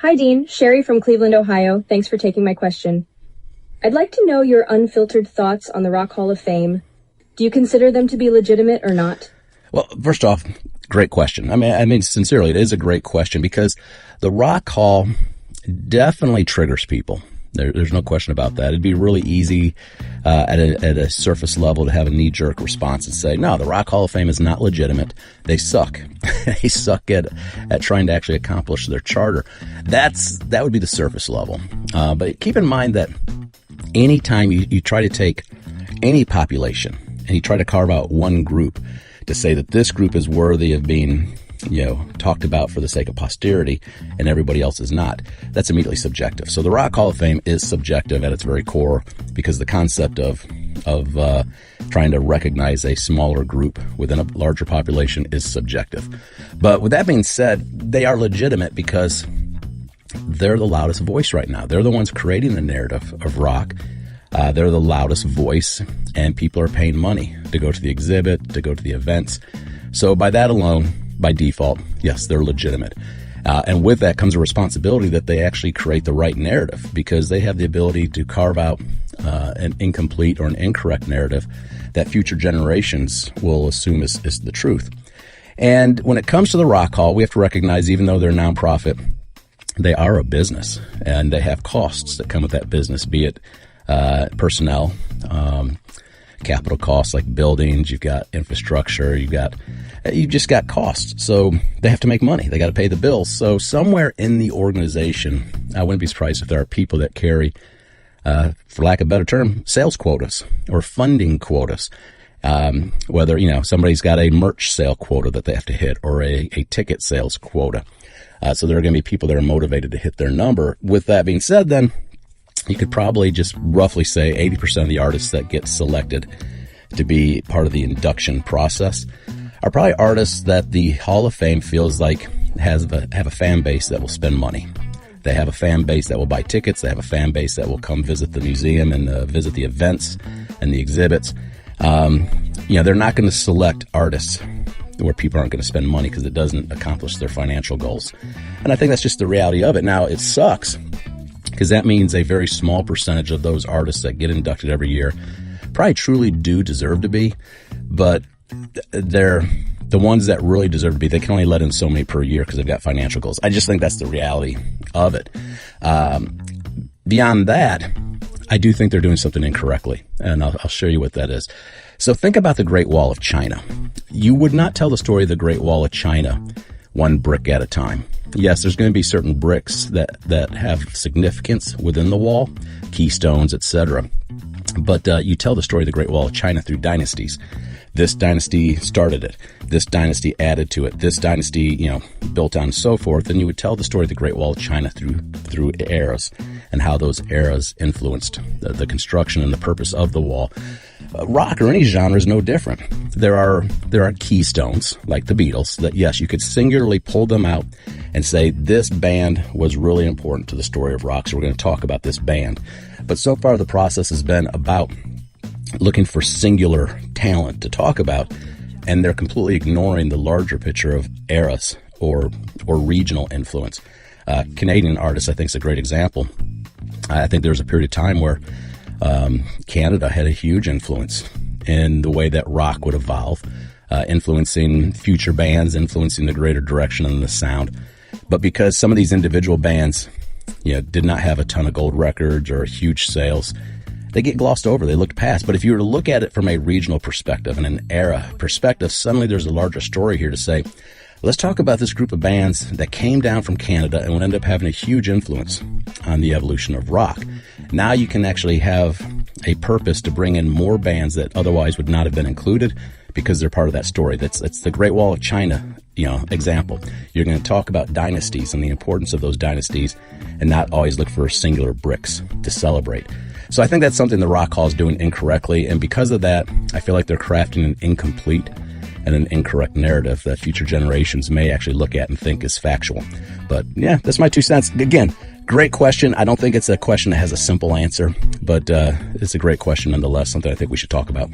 Hi, Dean. Sherry from Cleveland, Ohio. Thanks for taking my question. I'd like to know your unfiltered thoughts on the Rock Hall of Fame. Do you consider them to be legitimate or not? Well, first off, great question. I mean, sincerely, it is a great question because the Rock Hall definitely triggers people. There's no question about that. It'd be really easy at a surface level to have a knee-jerk response and say, no, the Rock Hall of Fame is not legitimate. They suck. They suck at trying to actually accomplish their charter. That would be the surface level. But keep in mind that anytime you try to take any population and you try to carve out one group to say that this group is worthy of being talked about for the sake of posterity and everybody else is not, that's immediately subjective. So the Rock Hall of Fame is subjective at its very core because the concept of trying to recognize a smaller group within a larger population is subjective. But with that being said, they are legitimate because they're the loudest voice right now. They're the ones creating the narrative of rock. They're the loudest voice, and people are paying money to go to the exhibit, to go to the events. So by that alone, by default, yes, they're legitimate. And with that comes a responsibility that they actually create the right narrative because they have the ability to carve out an incomplete or an incorrect narrative that future generations will assume is the truth. And when it comes to the Rock Hall, we have to recognize, even though they're a nonprofit, they are a business and they have costs that come with that business, be it personnel, capital costs like buildings, you've got infrastructure, you've just got costs. So they have to make money. They got to pay the bills. So somewhere in the organization, I wouldn't be surprised if there are people that carry, for lack of a better term, sales quotas or funding quotas. Whether, somebody's got a merch sale quota that they have to hit or a ticket sales quota. So there are going to be people that are motivated to hit their number. With that being said, then you could probably just roughly say 80% of the artists that get selected to be part of the induction process are probably artists that the Hall of Fame feels like have a fan base that will spend money. They have a fan base that will buy tickets. They have a fan base that will come visit the museum and visit the events and the exhibits. They're not going to select artists where people aren't going to spend money because it doesn't accomplish their financial goals. And I think that's just the reality of it. Now, it sucks because that means a very small percentage of those artists that get inducted every year probably truly do deserve to be, but they're the ones that really deserve to be. They can only let in so many per year because they've got financial goals. I just think that's the reality of it. Beyond that, I do think they're doing something incorrectly, and I'll show you what that is. So think about the Great Wall of China. You would not tell the story of the Great Wall of China one brick at a time. Yes, there's going to be certain bricks that have significance within the wall, keystones, etc. But you tell the story of the Great Wall of China through dynasties. This dynasty started it. This dynasty added to it. This dynasty, built on and so forth. And you would tell the story of the Great Wall of China through eras and how those eras influenced the construction and the purpose of the wall. Rock or any genre is no different. There are keystones like the Beatles that, yes, you could singularly pull them out and say this band was really important to the story of rock. So we're going to talk about this band. But so far the process has been about looking for singular talent to talk about, and they're completely ignoring the larger picture of eras or regional influence. Canadian artists, I think, is a great example. I think there was a period of time where Canada had a huge influence in the way that rock would evolve, influencing future bands, influencing the greater direction and the sound. But because some of these individual bands, did not have a ton of gold records or huge sales, they get glossed over. They looked past. But if you were to look at it from a regional perspective and an era perspective, suddenly there's a larger story here to say, let's talk about this group of bands that came down from Canada and would end up having a huge influence on the evolution of rock. Now you can actually have a purpose to bring in more bands that otherwise would not have been included because they're part of that story. That's the Great Wall of China, example. You're going to talk about dynasties and the importance of those dynasties and not always look for singular bricks to celebrate. So I think that's something the Rock Hall is doing incorrectly. And because of that, I feel like they're crafting an incomplete and an incorrect narrative that future generations may actually look at and think is factual. But yeah, that's my 2 cents. Again, great question. I don't think it's a question that has a simple answer, but it's a great question nonetheless, something I think we should talk about.